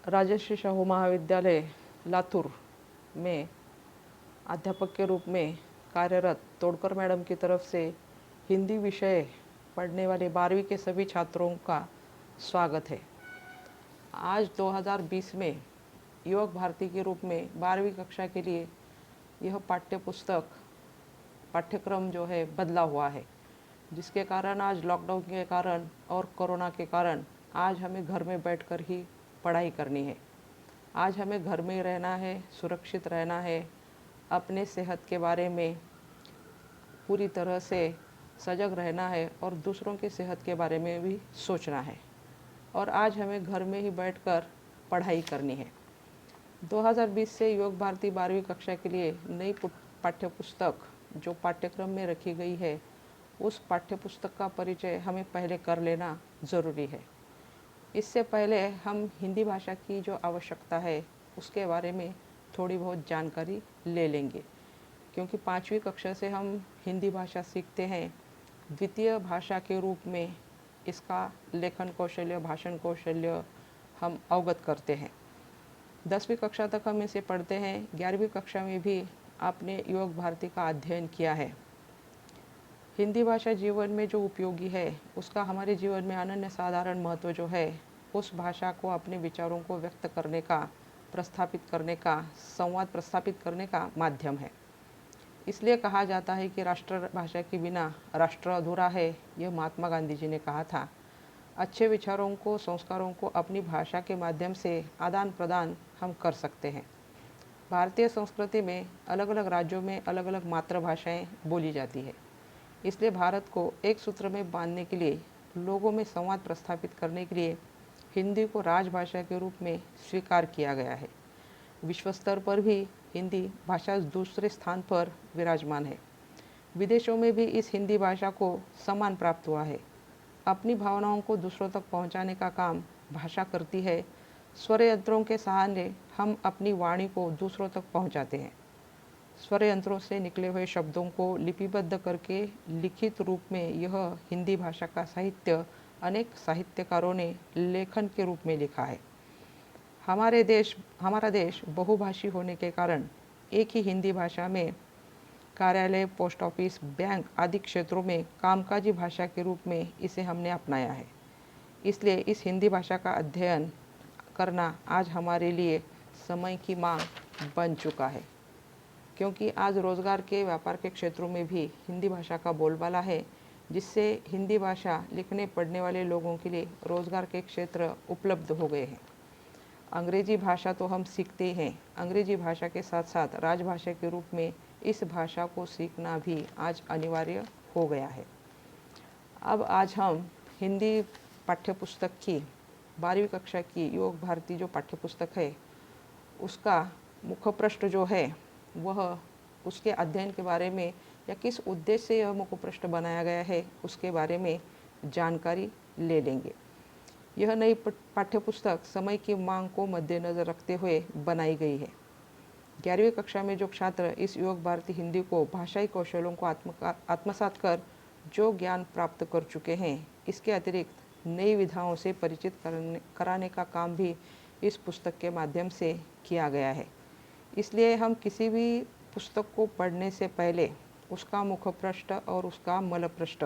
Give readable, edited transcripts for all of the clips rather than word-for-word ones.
राजर्षि शाहू महाविद्यालय लातूर में अध्यापक के रूप में कार्यरत तोड़कर मैडम की तरफ से हिंदी विषय पढ़ने वाले 12वीं के सभी छात्रों का स्वागत है। आज 2020 में युवक भारती के रूप में 12वीं कक्षा के लिए यह पाठ्यक्रम जो है बदला हुआ है, जिसके कारण आज लॉकडाउन के कारण और कोरोना के कारण आज हमें घर में बैठकर ही पढ़ाई करनी है। आज हमें घर में रहना है, सुरक्षित रहना है, अपने सेहत के बारे में पूरी तरह से सजग रहना है और दूसरों की सेहत के बारे में भी सोचना है। और आज हमें घर में ही बैठकर पढ़ाई करनी है। 2020 से युवक भारती 12वीं कक्षा के लिए नई पाठ्यपुस्तक जो पाठ्यक्रम में रखी गई है, उस पाठ्यपुस्तक का परिचय हमें पहले कर लेना ज़रूरी है। इससे पहले हम हिंदी भाषा की जो आवश्यकता है उसके बारे में थोड़ी बहुत जानकारी ले लेंगे, क्योंकि 5वीं कक्षा से हम हिंदी भाषा सीखते हैं। द्वितीय भाषा के रूप में इसका लेखन कौशल्य, भाषण कौशल्य हम अवगत करते हैं। 10वीं कक्षा तक हम इसे पढ़ते हैं। 11वीं कक्षा में भी आपने युवक भारती का अध्ययन किया है। हिंदी भाषा जीवन में जो उपयोगी है, उसका हमारे जीवन में अनन्य साधारण महत्व जो है, उस भाषा को अपने विचारों को व्यक्त करने का, प्रस्थापित करने का, संवाद प्रस्थापित करने का माध्यम है। इसलिए कहा जाता है कि राष्ट्रभाषा के बिना राष्ट्र अधूरा है। यह महात्मा गांधी जी ने कहा था। अच्छे विचारों को, संस्कारों को अपनी भाषा के माध्यम से आदान प्रदान हम कर सकते हैं। भारतीय संस्कृति में अलग अलग राज्यों में अलग अलग मातृभाषाएं बोली जाती है। इसलिए भारत को एक सूत्र में बांधने के लिए, लोगों में संवाद प्रस्थापित करने के लिए हिंदी को राजभाषा के रूप में स्वीकार किया गया है। विश्व स्तर पर भी हिंदी भाषा दूसरे स्थान पर विराजमान है। विदेशों में भी इस हिंदी भाषा को सम्मान प्राप्त हुआ है। अपनी भावनाओं को दूसरों तक पहुंचाने का काम भाषा करती है। स्वर यंत्रों के सहारे हम अपनी वाणी को दूसरों तक पहुंचाते हैं। स्वर यंत्रों से निकले हुए शब्दों को लिपिबद्ध करके लिखित रूप में यह हिंदी भाषा का साहित्य अनेक साहित्यकारों ने लेखन के रूप में लिखा है। हमारा देश बहुभाषी होने के कारण एक ही हिंदी भाषा में कार्यालय, पोस्ट ऑफिस, बैंक आदि क्षेत्रों में कामकाजी भाषा के रूप में इसे हमने अपनाया है। इसलिए इस हिंदी भाषा का अध्ययन करना आज हमारे लिए समय की मांग बन चुका है, क्योंकि आज रोज़गार के, व्यापार के क्षेत्रों में भी हिंदी भाषा का बोलबाला है, जिससे हिंदी भाषा लिखने पढ़ने वाले लोगों के लिए रोज़गार के क्षेत्र उपलब्ध हो गए हैं। अंग्रेजी भाषा तो हम सीखते ही हैं। अंग्रेजी भाषा के साथ साथ राजभाषा के रूप में इस भाषा को सीखना भी आज अनिवार्य हो गया है। अब आज हम हिंदी पाठ्यपुस्तक की 12वीं कक्षा की युवक भारती जो पाठ्यपुस्तक है, उसका मुखपृष्ठ जो है वह उसके अध्ययन के बारे में या किस उद्देश्य से यह मुखपृष्ठ बनाया गया है उसके बारे में जानकारी ले लेंगे। यह नई पाठ्यपुस्तक समय की मांग को मद्देनज़र रखते हुए बनाई गई है। 11वीं कक्षा में जो छात्र इस युवक भारती हिंदी को भाषाई कौशलों को आत्मसात कर जो ज्ञान प्राप्त कर चुके हैं, इसके अतिरिक्त नई विधाओं से परिचित कराने का काम भी इस पुस्तक के माध्यम से किया गया है। इसलिए हम किसी भी पुस्तक को पढ़ने से पहले उसका मुखपृष्ठ और उसका मलपृष्ठ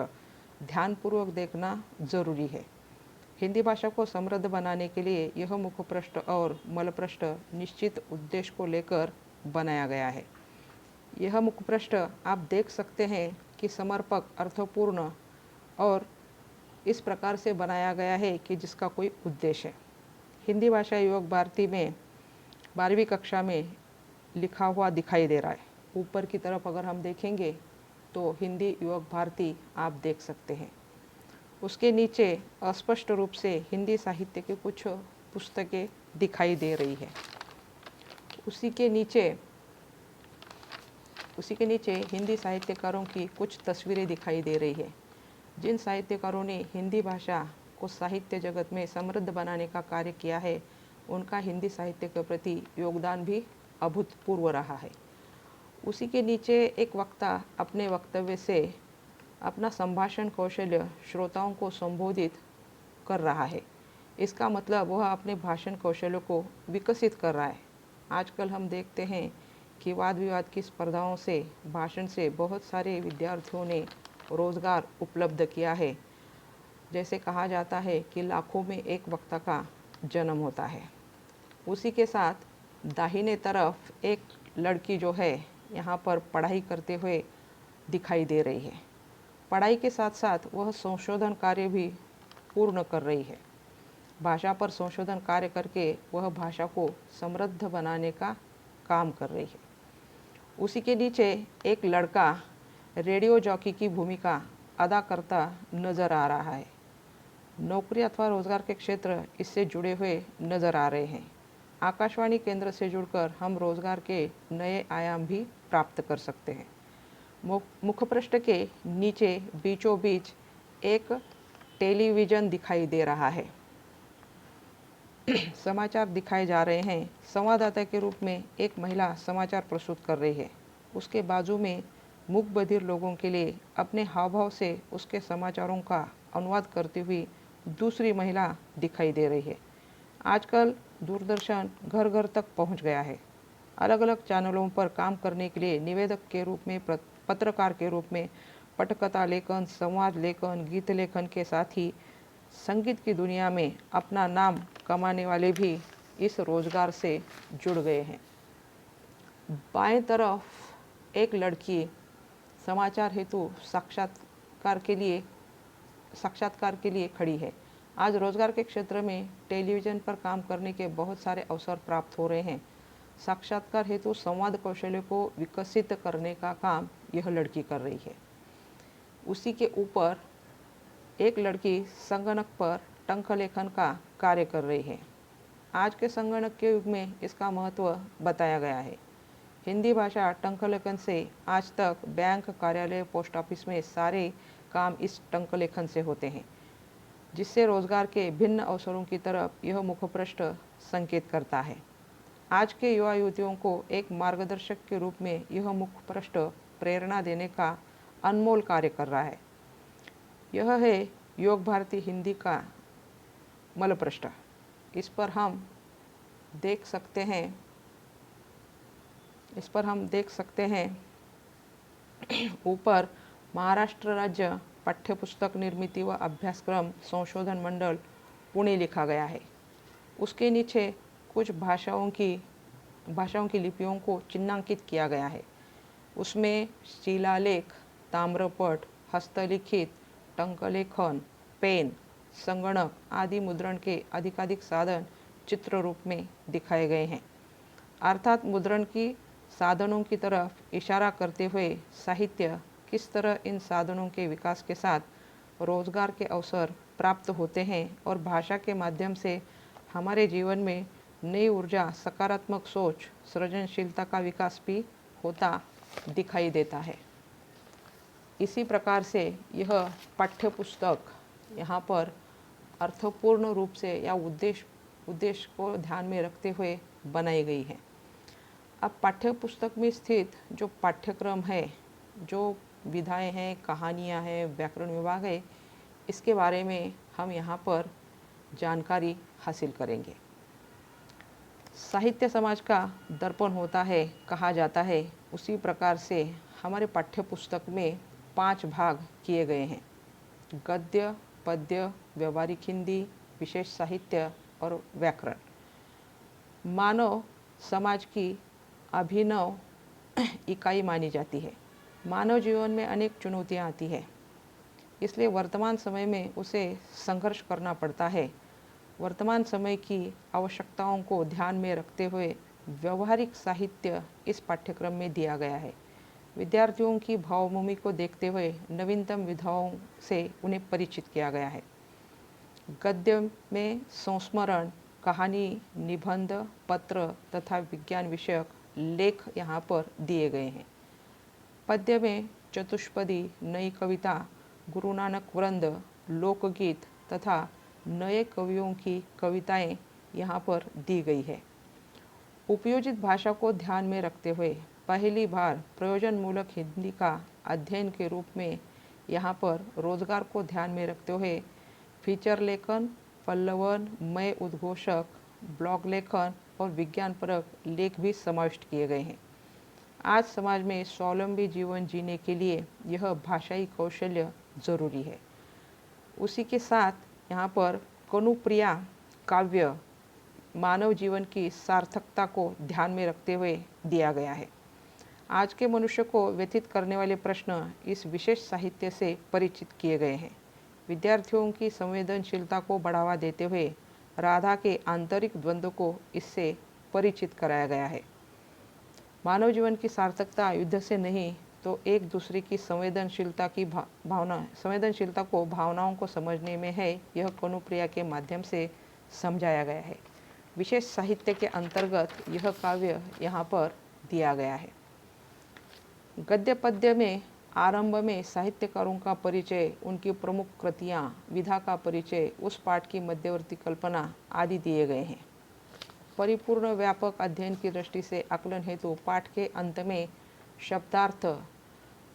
ध्यानपूर्वक देखना ज़रूरी है। हिंदी भाषा को समृद्ध बनाने के लिए यह मुखपृष्ठ और मलपृष्ठ निश्चित उद्देश्य को लेकर बनाया गया है। यह मुखपृष्ठ आप देख सकते हैं कि समर्पक, अर्थपूर्ण और इस प्रकार से बनाया गया है कि जिसका कोई उद्देश्य है। हिंदी भाषा युवक भारती में 12वीं कक्षा में लिखा हुआ दिखाई दे रहा है। ऊपर की तरफ अगर हम देखेंगे तो हिंदी युवक भारती आप देख सकते हैं। उसके नीचे अस्पष्ट रूप से हिंदी साहित्य की कुछ पुस्तकें दिखाई दे रही है। उसी के नीचे हिंदी साहित्यकारों की कुछ तस्वीरें दिखाई दे रही है। जिन साहित्यकारों ने हिंदी भाषा को साहित्य जगत में समृद्ध बनाने का कार्य किया है, उनका हिंदी साहित्य के प्रति योगदान भी अभूतपूर्व रहा है। उसी के नीचे एक वक्ता अपने वक्तव्य से अपना संभाषण कौशल्य श्रोताओं को संबोधित कर रहा है। इसका मतलब वह अपने भाषण कौशलों को विकसित कर रहा है। आजकल हम देखते हैं कि वाद विवाद की स्पर्धाओं से, भाषण से बहुत सारे विद्यार्थियों ने रोज़गार उपलब्ध किया है। जैसे कहा जाता है कि लाखों में एक वक्ता का जन्म होता है। उसी के साथ दाहिने तरफ एक लड़की जो है यहाँ पर पढ़ाई करते हुए दिखाई दे रही है। पढ़ाई के साथ साथ वह संशोधन कार्य भी पूर्ण कर रही है। भाषा पर संशोधन कार्य करके वह भाषा को समृद्ध बनाने का काम कर रही है। उसी के नीचे एक लड़का रेडियो जॉकी की भूमिका अदा करता नज़र आ रहा है। नौकरी अथवा रोज़गार के क्षेत्र इससे जुड़े हुए नज़र आ रहे हैं। आकाशवाणी केंद्र से जुड़कर हम रोज़गार के नए आयाम भी प्राप्त कर सकते हैं। मुखपृष्ठ के नीचे बीचों बीच एक टेलीविज़न दिखाई दे रहा है। समाचार दिखाए जा रहे हैं। संवाददाता के रूप में एक महिला समाचार प्रस्तुत कर रही है। उसके बाजू में मूक बधिर लोगों के लिए अपने हाव भाव से उसके समाचारों का अनुवाद करती हुई दूसरी महिला दिखाई दे रही है। आजकल दूरदर्शन घर घर तक पहुंच गया है। अलग अलग चैनलों पर काम करने के लिए निवेदक के रूप में, पत्रकार के रूप में, पटकथा लेखन, संवाद लेखन, गीत लेखन के साथ ही संगीत की दुनिया में अपना नाम कमाने वाले भी इस रोज़गार से जुड़ गए हैं। बाएं तरफ एक लड़की समाचार हेतु साक्षात्कार के लिए खड़ी है। आज रोज़गार के क्षेत्र में टेलीविज़न पर काम करने के बहुत सारे अवसर प्राप्त हो रहे हैं। साक्षात्कार हेतु संवाद कौशल्य को विकसित करने का काम यह लड़की कर रही है। उसी के ऊपर एक लड़की संगणक पर टंक लेखन का कार्य कर रही है। आज के संगणक के युग में इसका महत्व बताया गया है। हिंदी भाषा टंक लेखन से आज तक बैंक, कार्यालय, पोस्ट ऑफिस में सारे काम इस टंक लेखन से होते हैं, जिससे रोज़गार के भिन्न अवसरों की तरफ यह मुखपृष्ठ संकेत करता है। आज के युवा युवतियों को एक मार्गदर्शक के रूप में यह मुखपृष्ठ प्रेरणा देने का अनमोल कार्य कर रहा है। यह है योग भारती हिंदी का मलपृष्ठ। इस पर हम देख सकते हैं ऊपर महाराष्ट्र राज्य पाठ्यपुस्तक निर्मिती व अभ्यासक्रम संशोधन मंडल पुणे लिखा गया है। उसके नीचे कुछ भाषाओं की लिपियों को चिन्हांकित किया गया है। उसमें शिलालेख, ताम्रपट, हस्तलिखित, टंकलेखन, पेन, संगणक आदि मुद्रण के अधिकाधिक साधन चित्र रूप में दिखाए गए हैं। अर्थात मुद्रण की साधनों की तरफ इशारा करते हुए साहित्य किस तरह इन साधनों के विकास के साथ रोज़गार के अवसर प्राप्त होते हैं और भाषा के माध्यम से हमारे जीवन में नई ऊर्जा, सकारात्मक सोच, सृजनशीलता का विकास भी होता दिखाई देता है। इसी प्रकार से यह पाठ्यपुस्तक यहाँ पर अर्थपूर्ण रूप से या उद्देश्य को ध्यान में रखते हुए बनाई गई है। अब पाठ्यपुस्तक में स्थित जो पाठ्यक्रम है, जो विधाएं हैं, कहानियाँ हैं, व्याकरण विभाग है, इसके बारे में हम यहाँ पर जानकारी हासिल करेंगे। साहित्य समाज का दर्पण होता है कहा जाता है, उसी प्रकार से हमारे पाठ्यपुस्तक में 5 भाग किए गए हैं: गद्य, पद्य, व्यवहारिक हिंदी, विशेष साहित्य और व्याकरण। मानव समाज की अभिनव इकाई मानी जाती है। मानव जीवन में अनेक चुनौतियाँ आती हैं, इसलिए वर्तमान समय में उसे संघर्ष करना पड़ता है। वर्तमान समय की आवश्यकताओं को ध्यान में रखते हुए व्यवहारिक साहित्य इस पाठ्यक्रम में दिया गया है। विद्यार्थियों की भावभूमि को देखते हुए नवीनतम विधाओं से उन्हें परिचित किया गया है। गद्य में संस्मरण, कहानी, निबंध, पत्र तथा विज्ञान विषयक लेख यहाँ पर दिए गए हैं। पद्य में चतुष्पदी, नई कविता, गुरु नानक वृंद, लोकगीत तथा नए कवियों की कविताएं यहाँ पर दी गई है। उपयोजित भाषा को ध्यान में रखते हुए पहली बार प्रयोजनमूलक हिंदी का अध्ययन के रूप में यहाँ पर रोज़गार को ध्यान में रखते हुए फीचर लेखन, पल्लवन, मय उद्घोषक, ब्लॉग लेखन और विज्ञानपरक लेख भी समाविष्ट किए गए हैं। आज समाज में स्वावलंबी जीवन जीने के लिए यह भाषाई कौशल्य ज़रूरी है। उसी के साथ यहाँ पर कनुप्रिया काव्य मानव जीवन की सार्थकता को ध्यान में रखते हुए दिया गया है। आज के मनुष्य को व्यथित करने वाले प्रश्न इस विशेष साहित्य से परिचित किए गए हैं। विद्यार्थियों की संवेदनशीलता को बढ़ावा देते हुए राधा के आंतरिक द्वंद्व को इससे परिचित कराया गया है। मानव जीवन की सार्थकता युद्ध से नहीं तो एक दूसरे की संवेदनशीलता को भावनाओं को समझने में है। यह कनुप्रिया के माध्यम से समझाया गया है। विशेष साहित्य के अंतर्गत यह काव्य यहाँ पर दिया गया है। गद्य पद्य में आरंभ में साहित्यकारों का परिचय, उनकी प्रमुख कृतियाँ, विधा का परिचय, उस पाठ की मध्यवर्ती कल्पना आदि दिए गए हैं। परिपूर्ण व्यापक अध्ययन की दृष्टि से आकलन हेतु पाठ के अंत में शब्दार्थ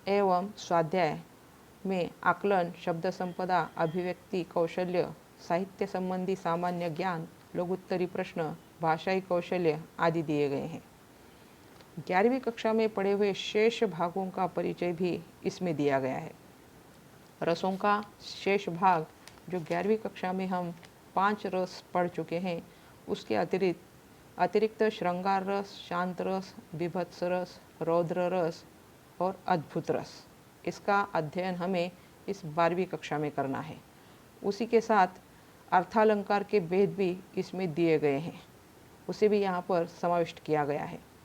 एवं स्वाध्याय में आकलन, शब्द संपदा, अभिव्यक्ति कौशल्य, साहित्य संबंधी सामान्य ज्ञान, लघुत्तरी प्रश्न, भाषाई कौशल्य आदि दिए गए हैं। 11वीं कक्षा में पढ़े हुए शेष भागों का परिचय भी इसमें दिया गया है। रसों का शेष भाग जो 11वीं कक्षा में हम 5 रस पढ़ चुके हैं, उसके अतिरिक्त श्रृंगार रस, शांत रस, बीभत्स रस, रौद्र रस और अद्भुत रस, इसका अध्ययन हमें इस 12वीं कक्षा में करना है। उसी के साथ अर्थालंकार के भेद भी इसमें दिए गए हैं, उसे भी यहाँ पर समाविष्ट किया गया है।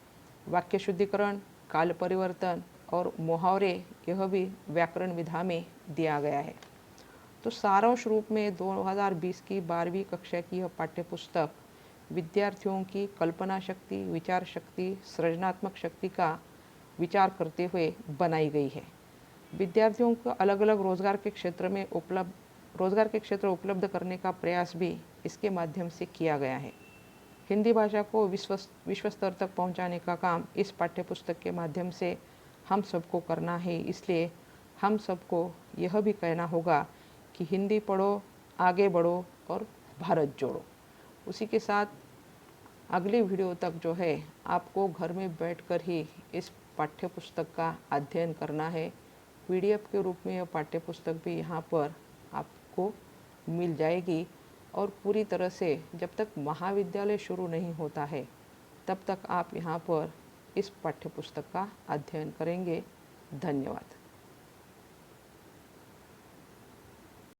वाक्य शुद्धिकरण, काल परिवर्तन और मुहावरे, यह भी व्याकरण विधा में दिया गया है। तो सारांश रूप में 2020 की 12वीं कक्षा की यह पाठ्यपुस्तक विद्यार्थियों की कल्पना शक्ति, विचार शक्ति, सृजनात्मक शक्ति का विचार करते हुए बनाई गई है। विद्यार्थियों को अलग अलग रोजगार के क्षेत्र उपलब्ध करने का प्रयास भी इसके माध्यम से किया गया है। हिंदी भाषा को विश्व स्तर तक पहुंचाने का काम इस पाठ्यपुस्तक के माध्यम से हम सबको करना है। इसलिए हम सबको यह भी कहना होगा कि हिंदी पढ़ो, आगे बढ़ो और भारत जोड़ो। उसी के साथ अगली वीडियो तक जो है आपको घर में बैठकर ही इस पाठ्यपुस्तक का अध्ययन करना है। पीडीएफ के रूप में यह पाठ्यपुस्तक भी यहाँ पर आपको मिल जाएगी और पूरी तरह से जब तक महाविद्यालय शुरू नहीं होता है तब तक आप यहाँ पर इस पाठ्यपुस्तक का अध्ययन करेंगे। धन्यवाद।